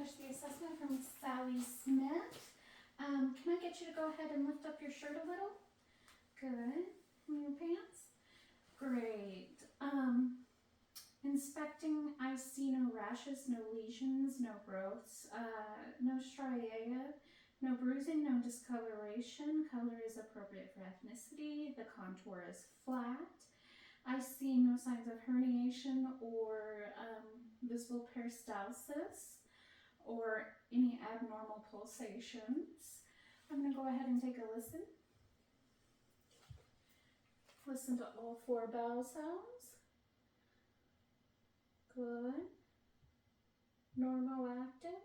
finish the assessment from Sally Smith. Can I get you to go ahead and lift up your shirt a little? Good. And your pants? Great. Inspecting, I see no rashes, no lesions, no growths, no striae, no bruising, no discoloration. Color is appropriate for ethnicity. The contour is flat. I see no signs of herniation or visible peristalsis or any abnormal pulsations. I'm going to go ahead and take a listen. Listen to all 4 bowel sounds. Good. Normal active,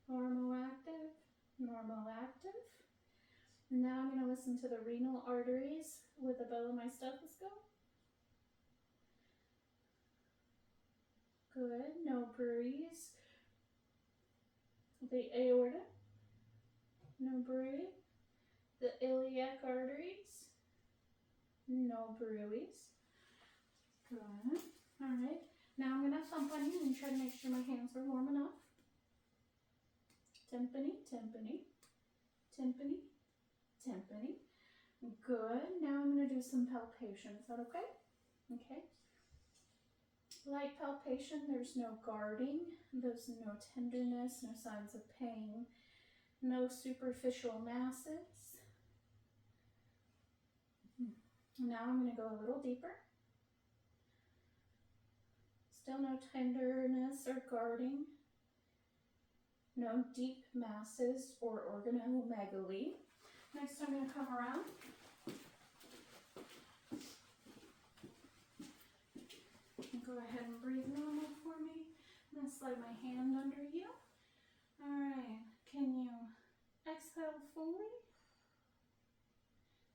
normal active, normal active. Now I'm going to listen to the renal arteries with the bell of my stethoscope. Good. No bruise. The aorta. No bruise. The iliac arteries. No bruise. Good. All right. Now I'm going to thump on you and try to make sure my hands are warm enough. Timpani, timpani, timpani, timpani. Good. Now I'm going to do some palpation. Is that okay? Okay. Light palpation. There's no guarding. There's no tenderness, no signs of pain, no superficial masses. Now I'm going to go a little deeper. Still no tenderness or guarding. No deep masses or organomegaly. Next I'm going to come around. Go ahead and breathe normal for me. I'm going to slide my hand under you. Alright, can you exhale fully?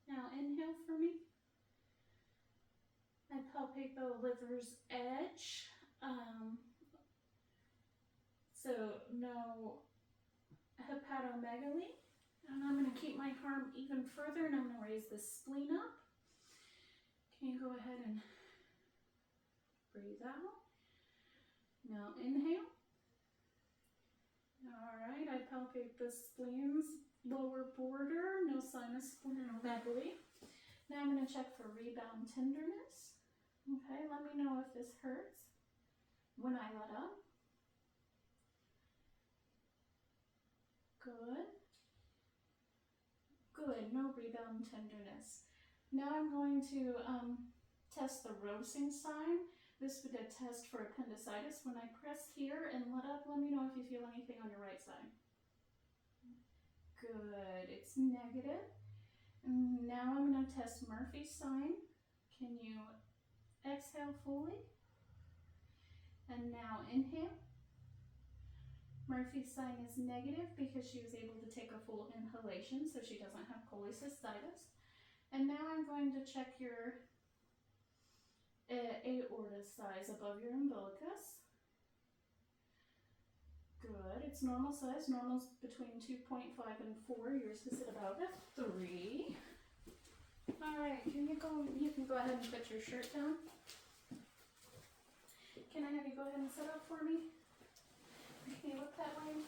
Now inhale for me. I palpate the liver's edge. So no hepatomegaly. And I'm going to keep my arm even further and I'm going to raise the spleen up. Can you go ahead and breathe out? Now inhale. Alright, I palpate the spleen's lower border. No sign of splenomegaly. Now I'm going to check for rebound tenderness. Okay, let me know if this hurts when I let up. Good. Good, no rebound tenderness. Now I'm going to test the Rosing sign. This would be a test for appendicitis. When I press here and let up, let me know if you feel anything on your right side. Good, it's negative. And now I'm going to test Murphy's sign. Can you exhale fully? And now inhale. Murphy's sign is negative because she was able to take a full inhalation, so she doesn't have cholecystitis. And now I'm going to check your aorta size above your umbilicus. Good, it's normal size. Normal's between 2.5 and 4. Yours is at about a 3. All right, you can go ahead and put your shirt down. Can I have you go ahead and sit up for me? Can you look that way?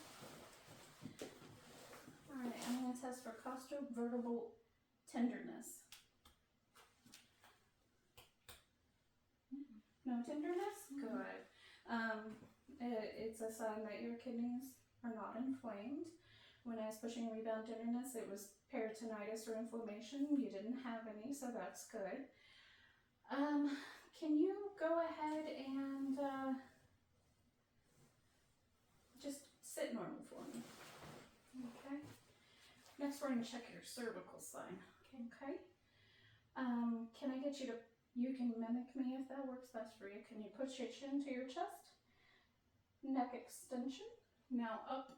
All right, I'm going to test for costovertebral tenderness. No tenderness? Good. It's a sign that your kidneys are not inflamed. When I was pushing rebound tenderness, it was peritonitis or inflammation. You didn't have any, so that's good. Can you go ahead and just sit normal for me? Okay. Next, we're going to check your cervical sign. Okay. Can I get you to, you can mimic me if that works best for you. Can you push your chin to your chest? Neck extension. Now up.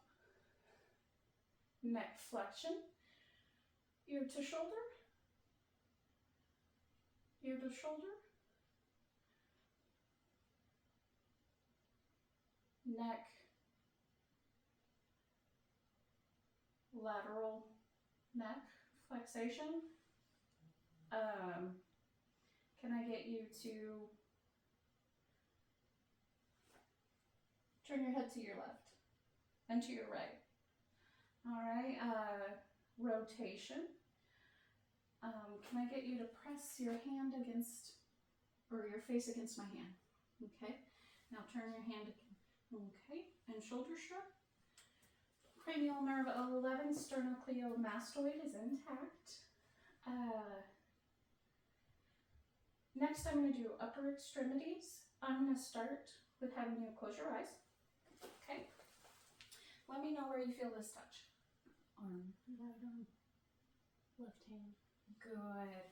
Neck flexion. Ear to shoulder. Ear to shoulder. Neck. Lateral neck flexation. Can I get you to turn your head to your left? and to your right. All right, rotation. Can I get you to press your hand against, or your face against my hand? Okay, now turn your hand, okay, and shoulder shrug. Cranial nerve 11, sternocleidomastoid is intact. Next, I'm going to do upper extremities. I'm going to start with having you close your eyes. Okay. Let me know where you feel this touch. Arm, right arm, left hand. Good.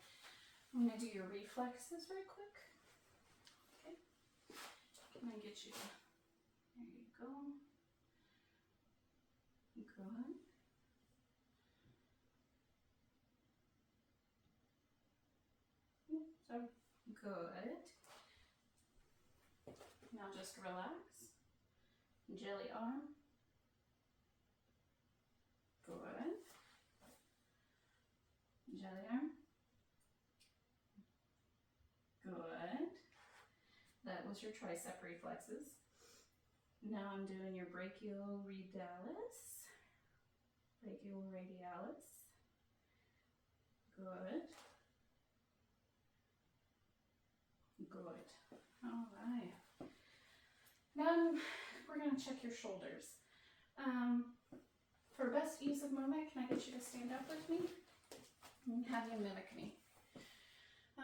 I'm going to do your reflexes very quick. Okay. Can I get you to, there you go. Good. So, good. Now just relax. Jelly arm. Good. Jelly arm. Good. That was your tricep reflexes. Now I'm doing your brachioradialis. Brachioradialis. Good. Good. All right. Now we're going to check your shoulders. For best ease of movement, can I get you to stand up with me and have you mimic me?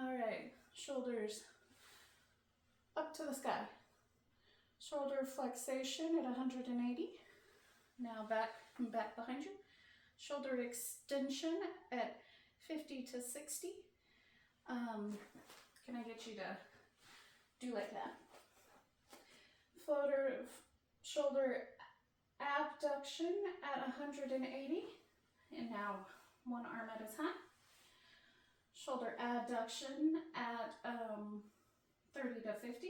All right. Shoulders up to the sky. Shoulder flexation at 180. Now back behind you. Shoulder extension at 50 to 60. Can I get you to do like that? Shoulder abduction at 180. And now one arm at a time. Shoulder adduction at 30 to 50.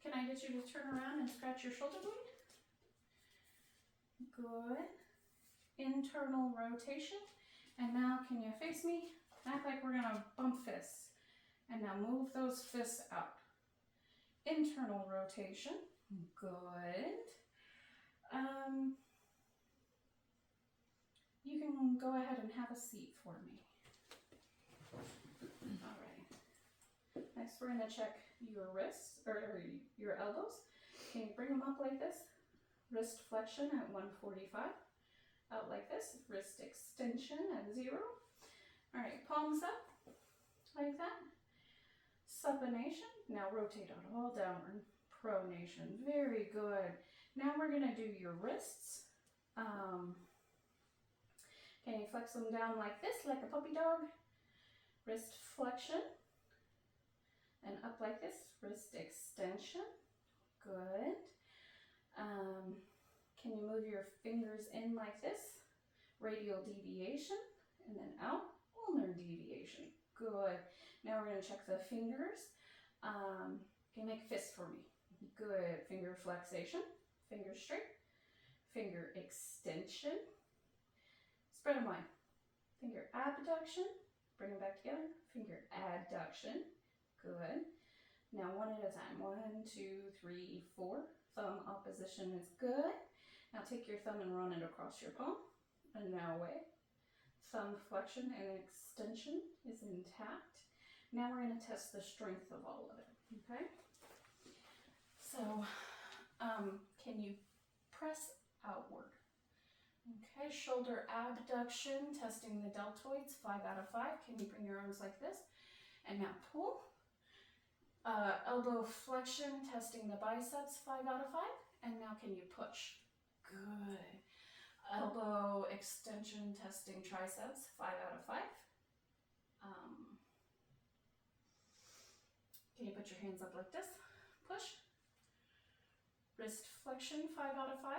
Can I get you to turn around and scratch your shoulder blade? Good. Internal rotation. And now can you face me? Act like we're gonna bump fists. And now move those fists out. Internal rotation. Good. You can go ahead and have a seat for me. All right. Next, we're going to check your wrists, or your elbows. Can you bring them up like this? Wrist flexion at 145. Out like this. Wrist extension at 0. All right, palms up like that. Supination. Now rotate out all downward. Pronation. Very good. Now we're going to do your wrists. Can you flex them down like this, like a puppy dog? Wrist flexion. And up like this, wrist extension. Good. Can you move your fingers in like this? Radial deviation. And then out, ulnar deviation. Good. Now we're going to check the fingers. Can you make a fist for me? Good. Finger flexation. Finger straight. Finger extension. Spread them wide. Finger abduction. Bring them back together. Finger adduction. Good. Now one at a time. 1, 2, 3, 4. Thumb opposition is good. Now take your thumb and run it across your palm. And now away. Thumb flexion and extension is intact. Now we're going to test the strength of all of it. Okay? So, can you press outward? Okay, shoulder abduction, testing the deltoids, 5 out of 5. Can you bring your arms like this? And now pull. Elbow flexion, testing the biceps, 5 out of 5. And now can you push? Good. Elbow extension, testing triceps, 5 out of 5. Can you put your hands up like this? Push. Wrist flexion, 5 out of 5.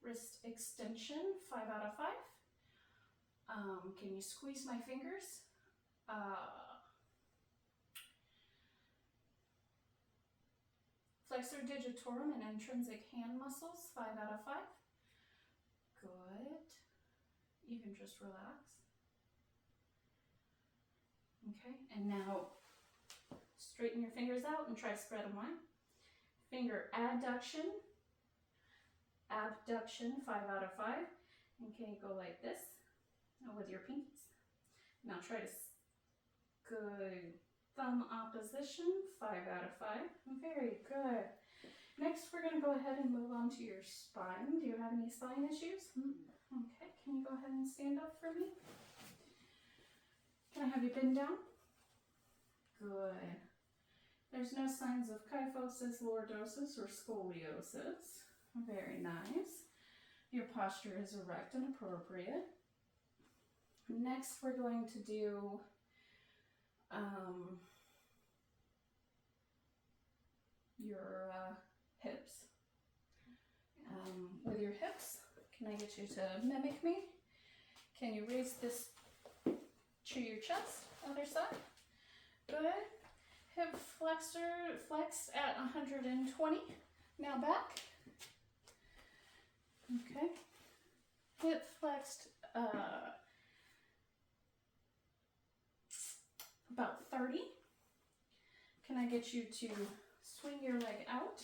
Wrist extension, 5 out of 5. Can you squeeze my fingers? Flexor digitorum and intrinsic hand muscles, 5 out of 5. Good. You can just relax. Okay, and now straighten your fingers out and try to spread them wide. Finger adduction, abduction, 5 out of 5. And can you go like this with your pinkies? Now try to, good. Thumb opposition, 5 out of 5. Very good. Next, we're going to go ahead and move on to your spine. Do you have any spine issues? Okay, can you go ahead and stand up for me? Can I have you bend down? Good. There's no signs of kyphosis, lordosis, or scoliosis. Very nice. Your posture is erect and appropriate. Next, we're going to do your hips. With your hips, can I get you to mimic me? Can you raise this to your chest? Other side. Good. Hip flexor flexed at 120. Now back. Okay. Hip flexed about 30. Can I get you to swing your leg out?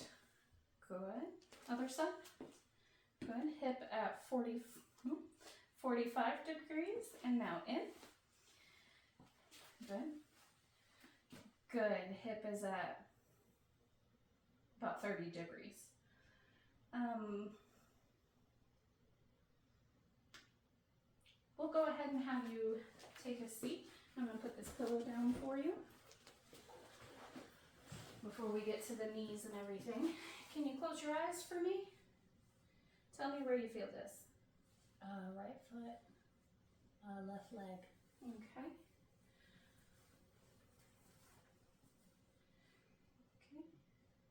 Good. Other side. Good. Hip at 45 degrees and now in. Good. Good. Hip is at about 30 degrees. We'll go ahead and have you take a seat. I'm going to put this pillow down for you before we get to the knees and everything. Can you close your eyes for me? Tell me where you feel this. Right foot, left leg. Okay. Okay.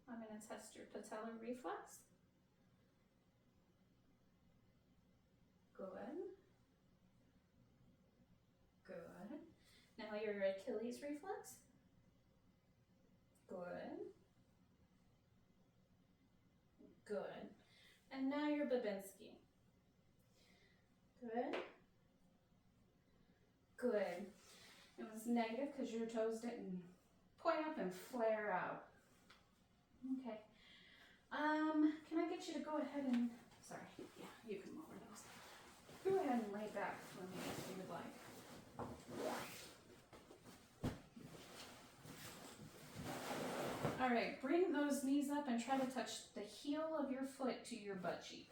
I'm going to test your patellar reflex. Good. Good. Now your Achilles reflex. Good. Good. And now your Babinski. Good. Good. It was negative because your toes didn't point up and flare out. Okay. Can I get you to go ahead and, sorry, yeah, you can lower those. Go ahead and lay back for me if you would like. All right, bring those knees up and try to touch the heel of your foot to your butt cheek.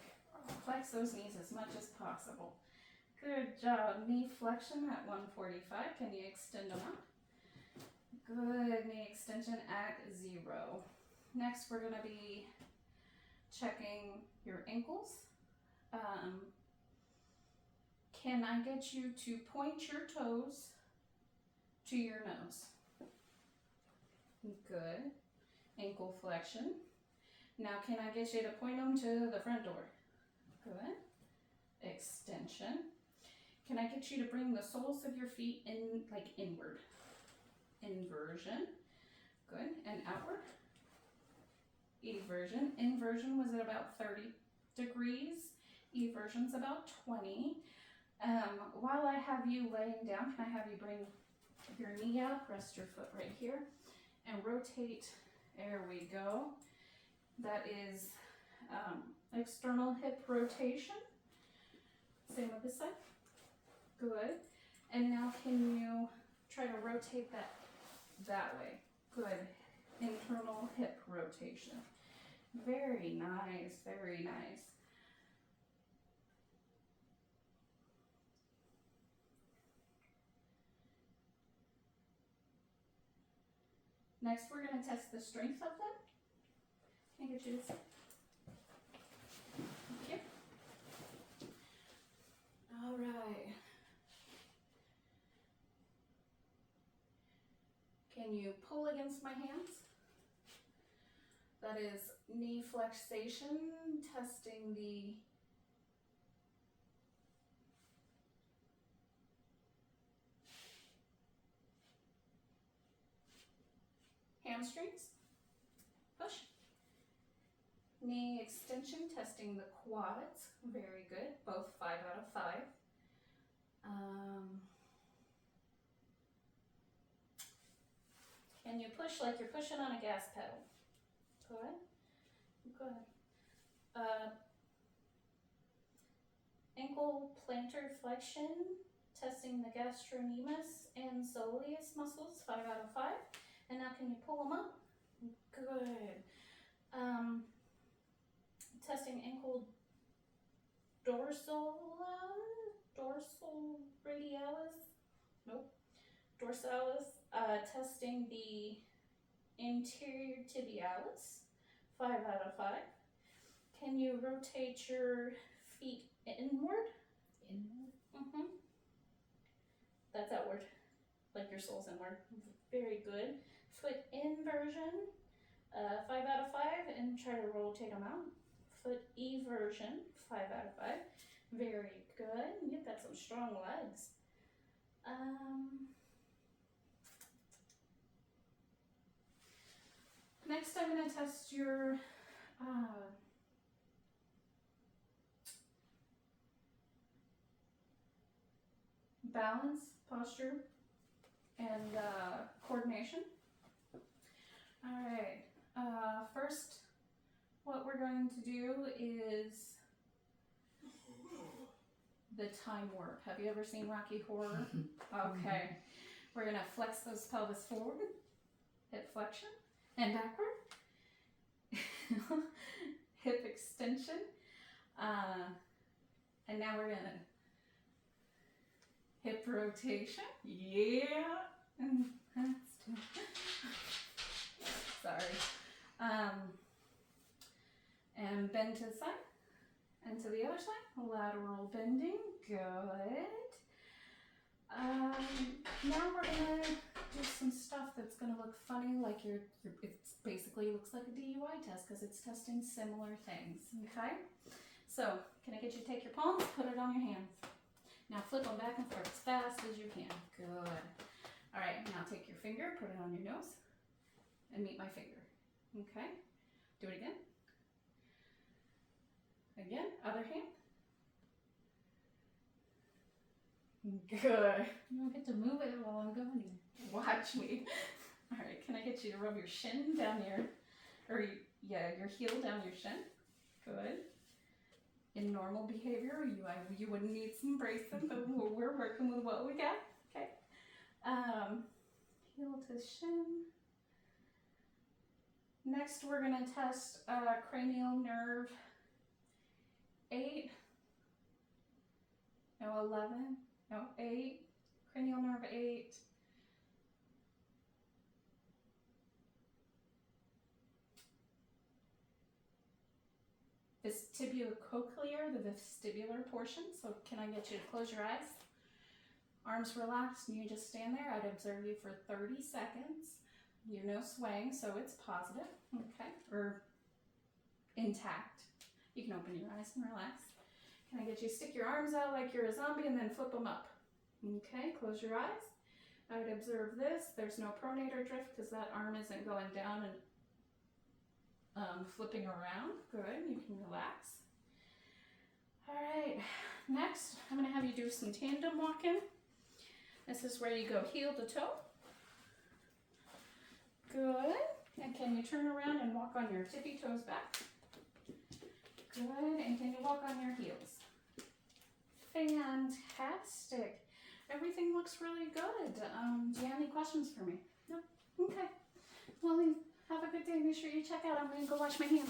Flex those knees as much as possible. Good job. Knee flexion at 145. Can you extend them out? Good. Knee extension at 0. Next, we're going to be checking your ankles. Can I get you to point your toes to your nose? Good. Ankle flexion. Now, can I get you to point them to the front door? Good. Extension. Can I get you to bring the soles of your feet in, like inward? Inversion. Good. And outward. Eversion. Inversion was at about 30 degrees. Eversion's about 20. While I have you laying down, can I have you bring your knee up, rest your foot right here, and rotate. There we go. That is external hip rotation. Same with this side. Good. And now can you try to rotate that way? Good. Internal hip rotation. Very nice, very nice. Next, we're going to test the strength of them. Can I get you to sit? Thank you. All right. Can you pull against my hands? That is knee flexation, testing the hamstrings. Push. Knee extension, testing the quads. Very good. Both 5 out of 5. Can you push like you're pushing on a gas pedal? Good. Good. Ankle plantar flexion, testing the gastrocnemius and soleus muscles, 5 out of 5. And now can you pull them up? Good. Testing ankle dorsal radialis. Nope. Dorsalis. Testing the anterior tibialis, 5 out of 5. Can you rotate your feet inward? Inward. Mm-hmm. That's outward, like your sole's inward. Very good. Foot inversion, 5 out of 5, and try to rotate them out. Foot eversion, 5 out of 5. Very good. You've got some strong legs. Next, I'm going to test your balance, posture, and coordination. All right. First, what we're going to do is the time warp. Have you ever seen Rocky Horror? Okay. We're going to flex those pelvis forward, hip flexion, and backward. Hip extension. And now we're going to hip rotation. Yeah. Sorry. And bend to the side and to the other side. Lateral bending. Good. Now we're gonna do some stuff that's gonna look funny, like it basically looks like a DUI test because it's testing similar things. Okay. So can I get you to take your palms, put it on your hands. Now flip them back and forth as fast as you can. Good. All right, now take your finger, put it on your nose, and meet my finger. Okay. Do it again. Again, other hand. Good. You don't get to move it while I'm going here. Watch me. All right, can I get you to rub your shin down your heel down your shin? Good. In normal behavior, you wouldn't need some bracing, but we're working with what we got. Okay. Heel to shin. Next, we're going to test cranial nerve 8. No, 11. No, 8. Cranial nerve 8. Vestibulocochlear, the vestibular portion. So can I get you to close your eyes? Arms relaxed, and you just stand there. I'd observe you for 30 seconds. You're no swaying, so it's positive, okay, or intact. You can open your eyes and relax. Can I get you to stick your arms out like you're a zombie and then flip them up? Okay, close your eyes. I would observe this. There's no pronator drift because that arm isn't going down and flipping around. Good, you can relax. All right, next I'm going to have you do some tandem walking. This is where you go heel to toe. Good. And can you turn around and walk on your tippy toes back? Good. And can you walk on your heels? Fantastic. Everything looks really good. Do you have any questions for me? No? Okay. Well, have a good day. Make sure you check out. I'm going to go wash my hands.